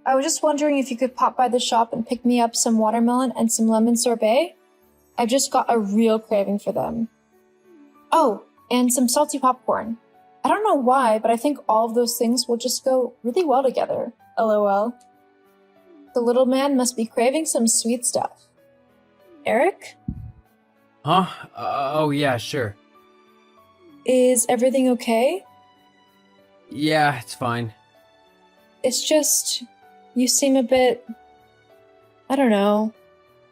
I was just wondering if you could pop by the shop and pick me up some watermelon and some lemon sorbet. I've just got a real craving for them. Oh, and some salty popcorn. I don't know why, but I think all of those things will just go really well together. LOL. The little man must be craving some sweet stuff. Eric? Huh? Oh yeah, sure. Is everything okay? Yeah, it's fine. It's just, you seem a bit, I don't know,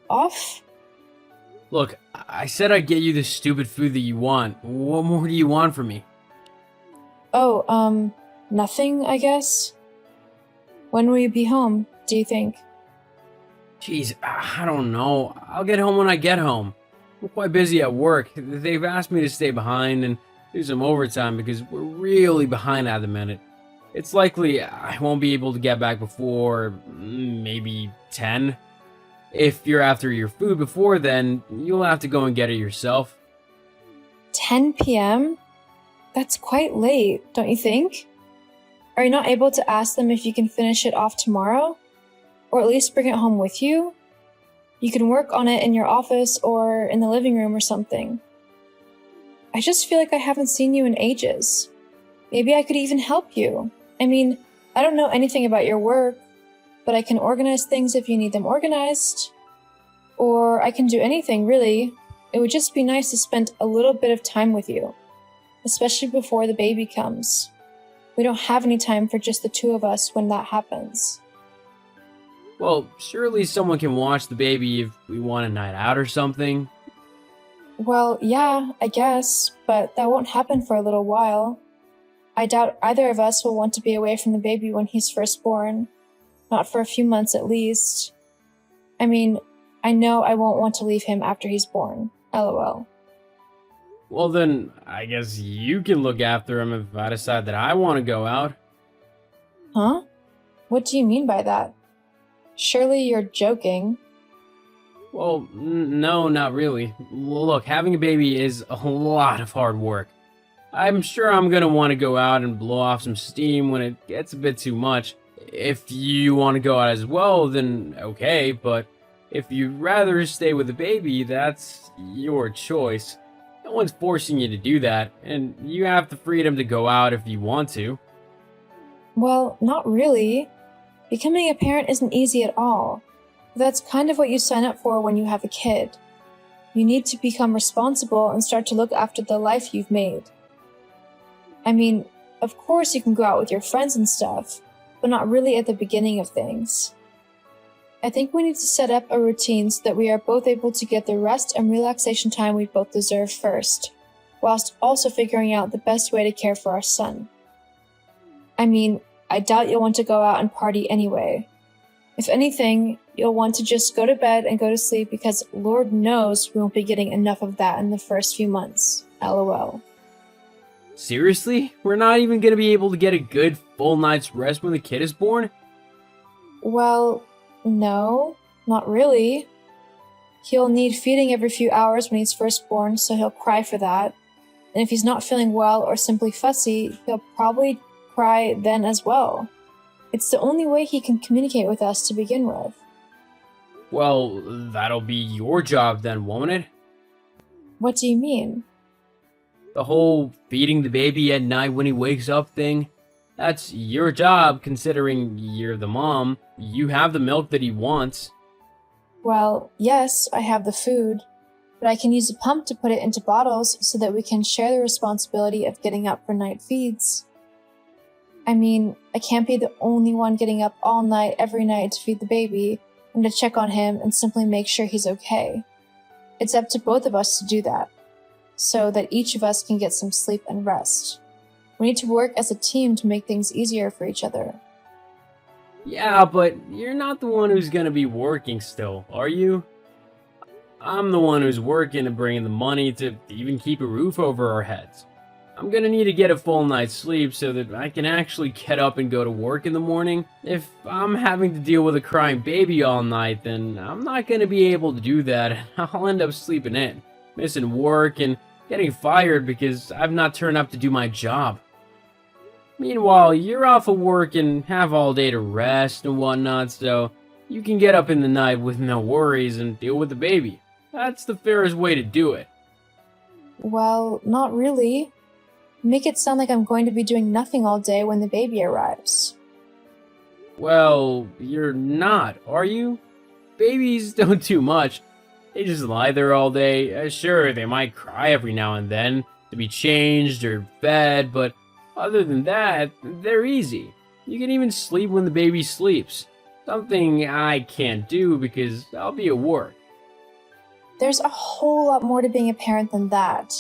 off? Look, I said I'd get you the stupid food that you want. What more do you want from me? Oh, nothing, I guess? When will you be home, do you think? Jeez, I don't know. I'll get home when I get home. We're quite busy at work. They've asked me to stay behind and do some overtime because we're really behind at the minute. It's likely I won't be able to get back before maybe 10. If you're after your food before then, you'll have to go and get it yourself. 10 p.m.? That's quite late, don't you think? Are you not able to ask them if you can finish it off tomorrow? Or at least bring it home with you? You can work on it in your office or in the living room or something. I just feel like I haven't seen you in ages. Maybe I could even help you. I mean, I don't know anything about your work, but I can organize things if you need them organized. Or I can do anything, really. It would just be nice to spend a little bit of time with you, especially before the baby comes. We don't have any time for just the two of us when that happens. Well, surely someone can watch the baby if we want a night out or something. Well, yeah, I guess, but that won't happen for a little while. I doubt either of us will want to be away from the baby when he's first born. Not for a few months at least. I mean, I know I won't want to leave him after he's born. LOL. Well then, I guess you can look after him if I decide that I want to go out. Huh? What do you mean by that? Surely you're joking. Well, no, not really. Look, having a baby is a lot of hard work. I'm sure I'm gonna want to go out and blow off some steam when it gets a bit too much. If you want to go out as well, then okay, but if you'd rather stay with the baby, that's your choice. No one's forcing you to do that, and you have the freedom to go out if you want to. Well, not really. Becoming a parent isn't easy at all. That's kind of what you sign up for when you have a kid. You need to become responsible and start to look after the life you've made. I mean, of course you can go out with your friends and stuff, but not really at the beginning of things. I think we need to set up a routine so that we are both able to get the rest and relaxation time we both deserve first, whilst also figuring out the best way to care for our son. I mean, I doubt you'll want to go out and party anyway. If anything, you'll want to just go to bed and go to sleep because Lord knows we won't be getting enough of that in the first few months. LOL. Seriously? We're not even gonna be able to get a good full night's rest when the kid is born? Well, no, not really. He'll need feeding every few hours when he's first born, so he'll cry for that. And if he's not feeling well or simply fussy, he'll probably cry then as well. It's the only way he can communicate with us to begin with. Well, that'll be your job then, won't it? What do you mean? The whole feeding the baby at night when he wakes up thing. That's your job, considering you're the mom. You have the milk that he wants. Well, yes, I have the food, but I can use a pump to put it into bottles so that we can share the responsibility of getting up for night feeds. I mean, I can't be the only one getting up all night every night to feed the baby and to check on him and simply make sure he's okay. It's up to both of us to do that, so that each of us can get some sleep and rest. We need to work as a team to make things easier for each other. Yeah, but you're not the one who's gonna be working still, are you? I'm the one who's working and bringing the money to even keep a roof over our heads. I'm gonna need to get a full night's sleep so that I can actually get up and go to work in the morning. If I'm having to deal with a crying baby all night, then I'm not gonna be able to do that, and I'll end up sleeping in, missing work, and getting fired because I've not turned up to do my job. Meanwhile, you're off of work and have all day to rest and whatnot, so you can get up in the night with no worries and deal with the baby. That's the fairest way to do it. Well, not really. Make it sound like I'm going to be doing nothing all day when the baby arrives. Well, you're not, are you? Babies don't do much. They just lie there all day. Sure, they might cry every now and then to be changed or fed, but other than that, they're easy. You can even sleep when the baby sleeps. Something I can't do because I'll be at work. There's a whole lot more to being a parent than that.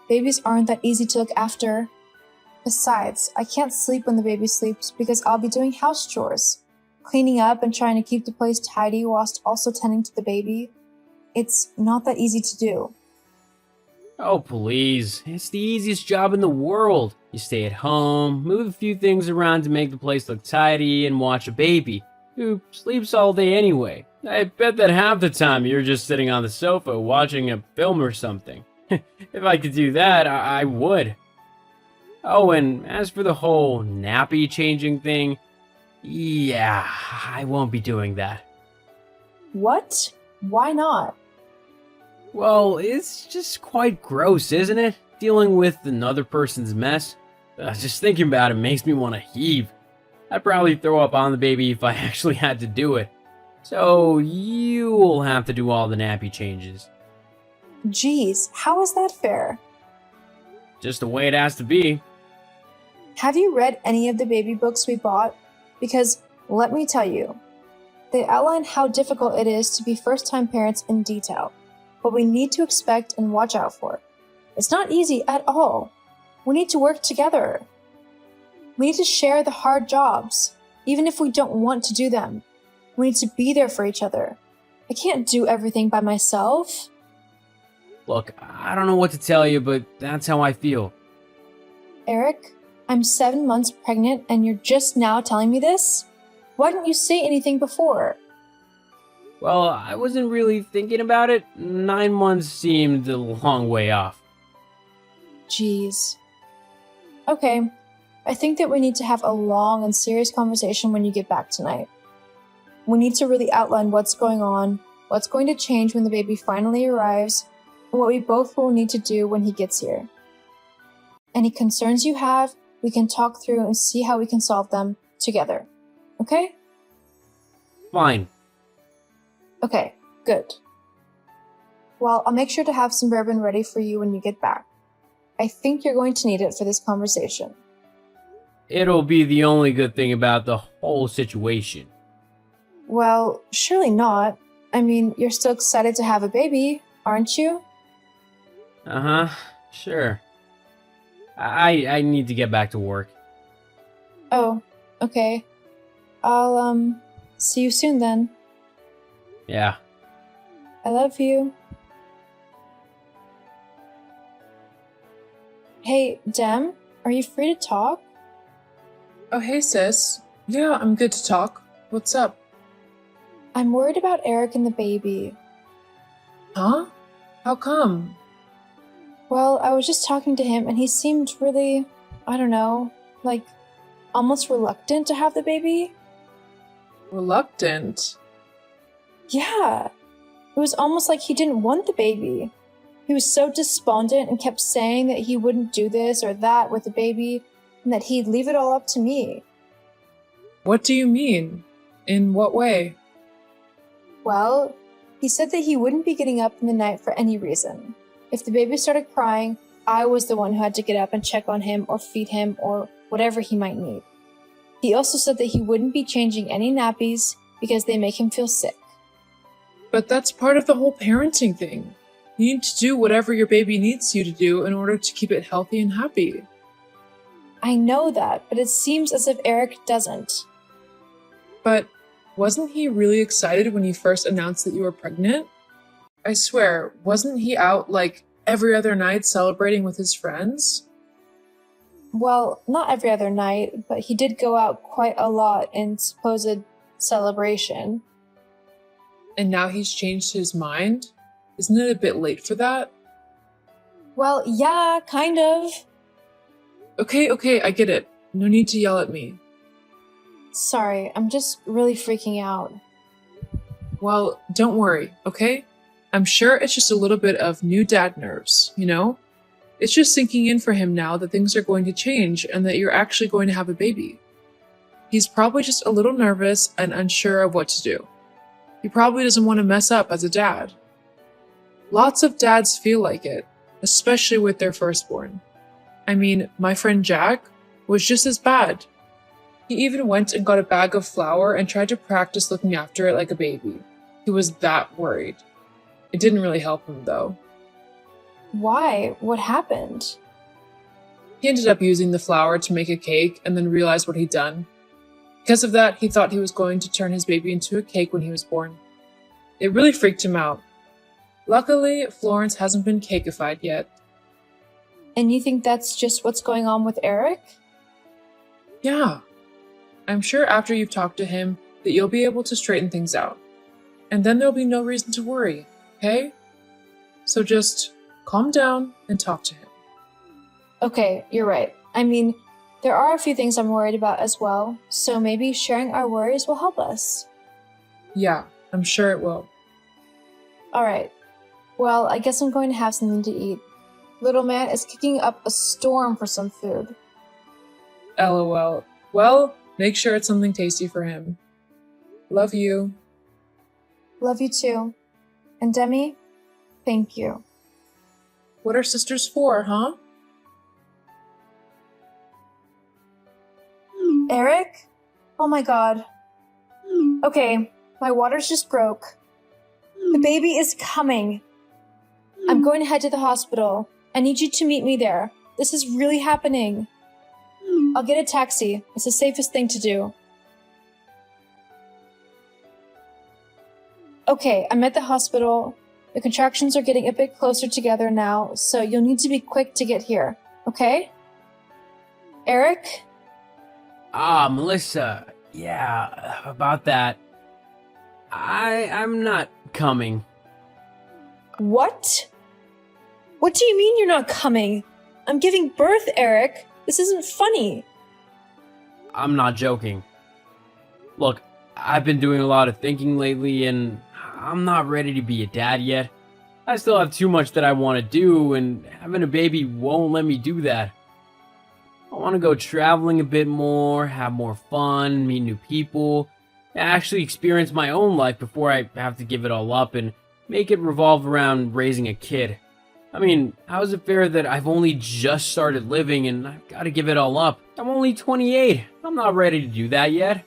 Babies aren't that easy to look after. Besides, I can't sleep when the baby sleeps because I'll be doing house chores, cleaning up and trying to keep the place tidy whilst also tending to the baby. It's not that easy to do. Oh, please. It's the easiest job in the world. You stay at home, move a few things around to make the place look tidy, and watch a baby, who sleeps all day anyway. I bet that half the time you're just sitting on the sofa watching a film or something. If I could do that, I would. Oh, and as for the whole nappy changing thing, yeah, I won't be doing that. What? Why not? Well, it's just quite gross, isn't it? Dealing with another person's mess. Just thinking about it makes me want to heave. I'd probably throw up on the baby if I actually had to do it. So you'll have to do all the nappy changes. Geez, how is that fair? Just the way it has to be. Have you read any of the baby books we bought? Because, let me tell you, they outline how difficult it is to be first-time parents in detail, what we need to expect and watch out for. It's not easy at all. We need to work together. We need to share the hard jobs, even if we don't want to do them. We need to be there for each other. I can't do everything by myself. Look, I don't know what to tell you, but that's how I feel. Eric, I'm 7 months pregnant and you're just now telling me this? Why didn't you say anything before? Well, I wasn't really thinking about it. 9 months seemed a long way off. Jeez. Okay, I think that we need to have a long and serious conversation when you get back tonight. We need to really outline what's going on, what's going to change when the baby finally arrives, and what we both will need to do when he gets here. Any concerns you have, we can talk through and see how we can solve them together. Okay? Fine. Okay, good. Well, I'll make sure to have some bourbon ready for you when you get back. I think you're going to need it for this conversation. It'll be the only good thing about the whole situation. Well, surely not. I mean, you're still excited to have a baby, aren't you? Uh-huh, sure. I need to get back to work. Oh, okay. I'll, see you soon then. Yeah. I love you. Hey, Dem, are you free to talk? Oh, hey, sis. Yeah, I'm good to talk. What's up? I'm worried about Eric and the baby. Huh? How come? Well, I was just talking to him and he seemed really, I don't know, like almost reluctant to have the baby. Reluctant? Yeah. It was almost like he didn't want the baby. He was so despondent and kept saying that he wouldn't do this or that with the baby and that he'd leave it all up to me. What do you mean? In what way? Well, he said that he wouldn't be getting up in the night for any reason. If the baby started crying, I was the one who had to get up and check on him or feed him or whatever he might need. He also said that he wouldn't be changing any nappies because they make him feel sick. But that's part of the whole parenting thing. You need to do whatever your baby needs you to do in order to keep it healthy and happy. I know that, but it seems as if Eric doesn't. But wasn't he really excited when you first announced that you were pregnant? I swear, wasn't he out like every other night celebrating with his friends? Well, not every other night, but he did go out quite a lot in supposed celebration. And now he's changed his mind? Isn't it a bit late for that? Well, yeah, kind of. Okay, I get it. no need to yell at me. Sorry, I'm just really freaking out. Well, don't worry, okay? I'm sure it's just a little bit of new dad nerves, you know? It's just sinking in for him now that things are going to change and that you're actually going to have a baby. He's probably just a little nervous and unsure of what to do. He probably doesn't want to mess up as a dad. Lots of dads feel like it, especially with their firstborn. I mean, my friend Jack was just as bad. He even went and got a bag of flour and tried to practice looking after it like a baby. He was that worried. It didn't really help him, though. Why? What happened? He ended up using the flour to make a cake and then realized what he'd done. Because of that, he thought he was going to turn his baby into a cake when he was born. It really freaked him out. Luckily, Florence hasn't been cakeified yet. And you think that's just what's going on with Eric? Yeah. I'm sure after you've talked to him that you'll be able to straighten things out. And then there'll be no reason to worry, okay? So just calm down and talk to him. Okay, you're right. I mean, there are a few things I'm worried about as well, so maybe sharing our worries will help us. Yeah, I'm sure it will. Alright. Well, I guess I'm going to have something to eat. Little man is kicking up a storm for some food. LOL. Well, make sure it's something tasty for him. Love you. Love you too. And Demi, thank you. What are sisters for, huh? Eric? Oh my god. Okay, my waters just broke. The baby is coming. I'm going to head to the hospital. I need you to meet me there. This is really happening. I'll get a taxi. It's the safest thing to do. Okay, I'm at the hospital. The contractions are getting a bit closer together now, so you'll need to be quick to get here, okay? Eric? Melissa. Yeah, about that. I'm not coming. What? What do you mean you're not coming? I'm giving birth, Eric. This isn't funny. I'm not joking. Look, I've been doing a lot of thinking lately, and I'm not ready to be a dad yet. I still have too much that I want to do, and having a baby won't let me do that. I want to go traveling a bit more, have more fun, meet new people, and actually experience my own life before I have to give it all up and make it revolve around raising a kid. I mean, how is it fair that I've only just started living and I've got to give it all up? I'm only 28. I'm not ready to do that yet.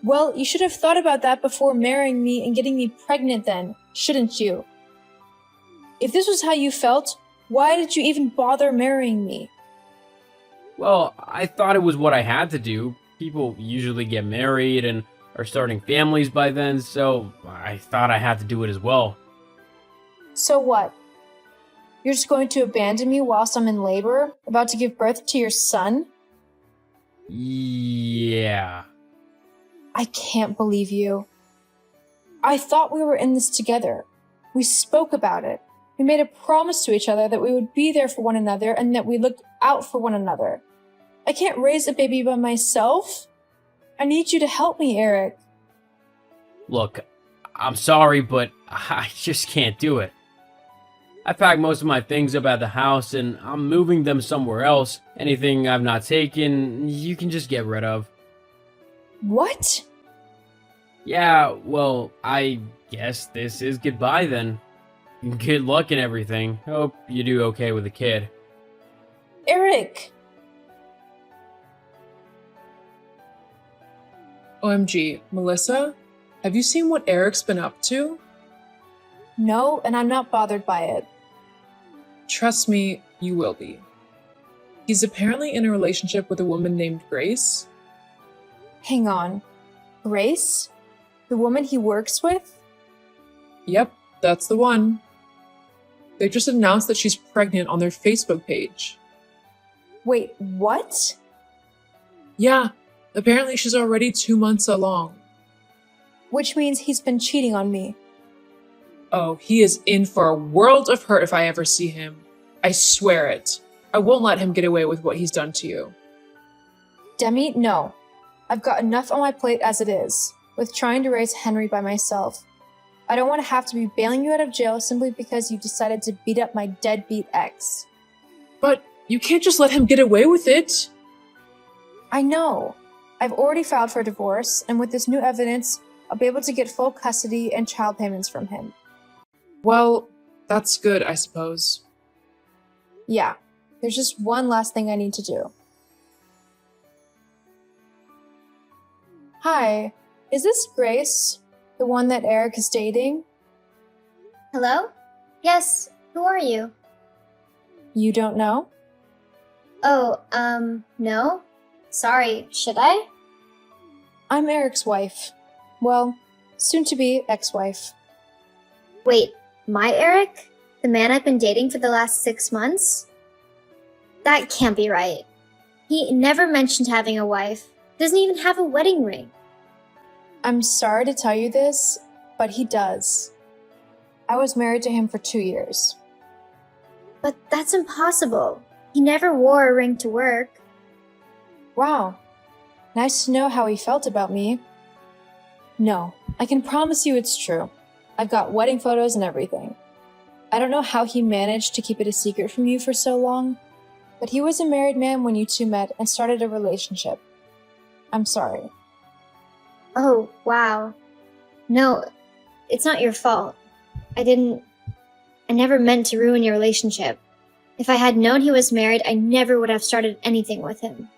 Well, you should have thought about that before marrying me and getting me pregnant then, shouldn't you? If this was how you felt, why did you even bother marrying me? Well, I thought it was what I had to do. People usually get married and are starting families by then, so I thought I had to do it as well. So what? You're just going to abandon me whilst I'm in labor, about to give birth to your son? Yeah. I can't believe you. I thought we were in this together. We spoke about it. We made a promise to each other that we would be there for one another and that we looked out for one another. I can't raise a baby by myself. I need you to help me, Eric. Look, I'm sorry, but I just can't do it. I packed most of my things up at the house and I'm moving them somewhere else. Anything I've not taken, you can just get rid of. What? Yeah, well, I guess this is goodbye then. Good luck and everything. Hope you do okay with the kid. Eric! OMG, Melissa? Have you seen what Eric's been up to? No, and I'm not bothered by it. Trust me, you will be. He's apparently in a relationship with a woman named Grace. Hang on. Grace? The woman he works with? Yep, that's the one. They just announced that she's pregnant on their Facebook page. Wait, what? Yeah, apparently she's already 2 months along. Which means he's been cheating on me. Oh, he is in for a world of hurt if I ever see him. I swear it. I won't let him get away with what he's done to you. Demi, no. I've got enough on my plate as it is, with trying to raise Henry by myself. I don't want to have to be bailing you out of jail simply because you decided to beat up my deadbeat ex. But you can't just let him get away with it. I know. I've already filed for divorce, and with this new evidence, I'll be able to get full custody and child payments from him. Well, that's good, I suppose. Yeah, there's just one last thing I need to do. Hi, is this Grace? The one that Eric is dating? Hello? Yes, who are you? You don't know? Oh, no? Sorry, should I? I'm Eric's wife. Well, soon-to-be ex-wife. Wait, my Eric? The man I've been dating for the last 6 months? That can't be right. He never mentioned having a wife. Doesn't even have a wedding ring. I'm sorry to tell you this, but he does. I was married to him for 2 years. But that's impossible. He never wore a ring to work. Wow. Nice to know how he felt about me. No, I can promise you it's true. I've got wedding photos and everything. I don't know how he managed to keep it a secret from you for so long, but he was a married man when you two met and started a relationship. I'm sorry. Oh, wow. No, it's not your fault. I never meant to ruin your relationship. If I had known he was married, I never would have started anything with him.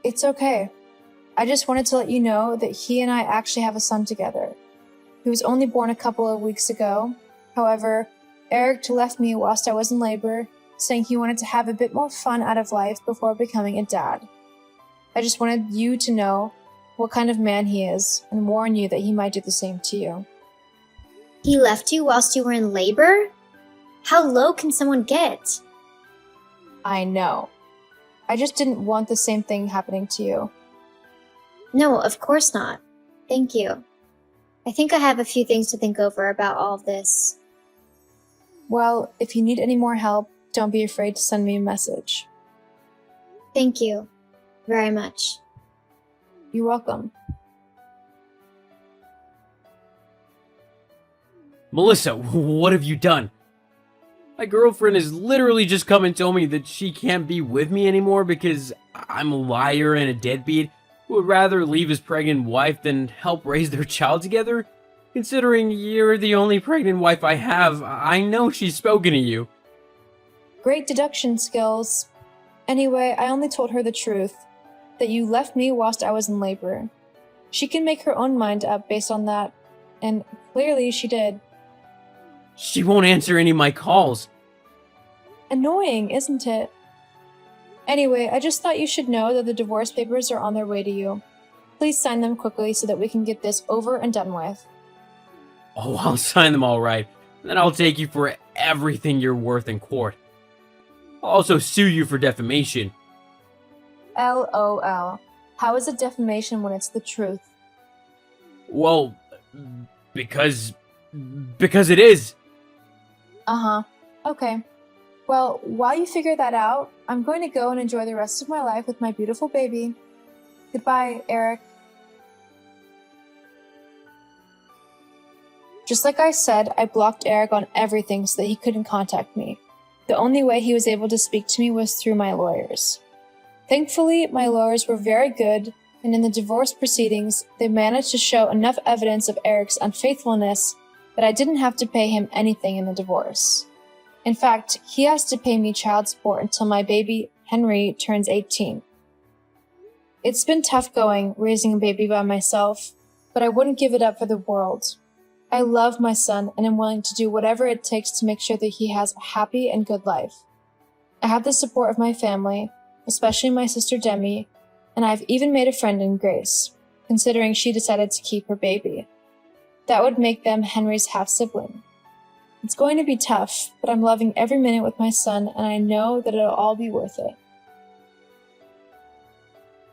It's okay. I just wanted to let you know that he and I actually have a son together. He was only born a couple of weeks ago. However, Eric left me whilst I was in labor, saying he wanted to have a bit more fun out of life before becoming a dad. I just wanted you to know what kind of man he is and warn you that he might do the same to you. He left you whilst you were in labor? How low can someone get? I know. I just didn't want the same thing happening to you. No, of course not. Thank you. I think I have a few things to think over about all of this. Well, if you need any more help, don't be afraid to send me a message. Thank you very much. You're welcome. Melissa, what have you done? My girlfriend has literally just come and told me that she can't be with me anymore because I'm a liar and a deadbeat who would rather leave his pregnant wife than help raise their child together. Considering you're the only pregnant wife I have, I know she's spoken to you. Great deduction skills. Anyway, I only told her the truth, that you left me whilst I was in labor. She can make her own mind up based on that, and clearly she did. She won't answer any of my calls. Annoying, isn't it? Anyway, I just thought you should know that the divorce papers are on their way to you. Please sign them quickly so that we can get this over and done with. Oh, I'll sign them all right. Then I'll take you for everything you're worth in court. I'll also sue you for defamation. LOL. How is it defamation when it's the truth? Well, because it is. Uh-huh. Okay. Well, while you figure that out, I'm going to go and enjoy the rest of my life with my beautiful baby. Goodbye, Eric. Just like I said, I blocked Eric on everything so that he couldn't contact me. The only way he was able to speak to me was through my lawyers. Thankfully, my lawyers were very good, and in the divorce proceedings, they managed to show enough evidence of Eric's unfaithfulness that I didn't have to pay him anything in the divorce. In fact, he has to pay me child support until my baby, Henry, turns 18. It's been tough going, raising a baby by myself, but I wouldn't give it up for the world. I love my son and am willing to do whatever it takes to make sure that he has a happy and good life. I have the support of my family, especially my sister Demi, and I've even made a friend in Grace, considering she decided to keep her baby. That would make them Henry's half-sibling. It's going to be tough, but I'm loving every minute with my son, and I know that it'll all be worth it.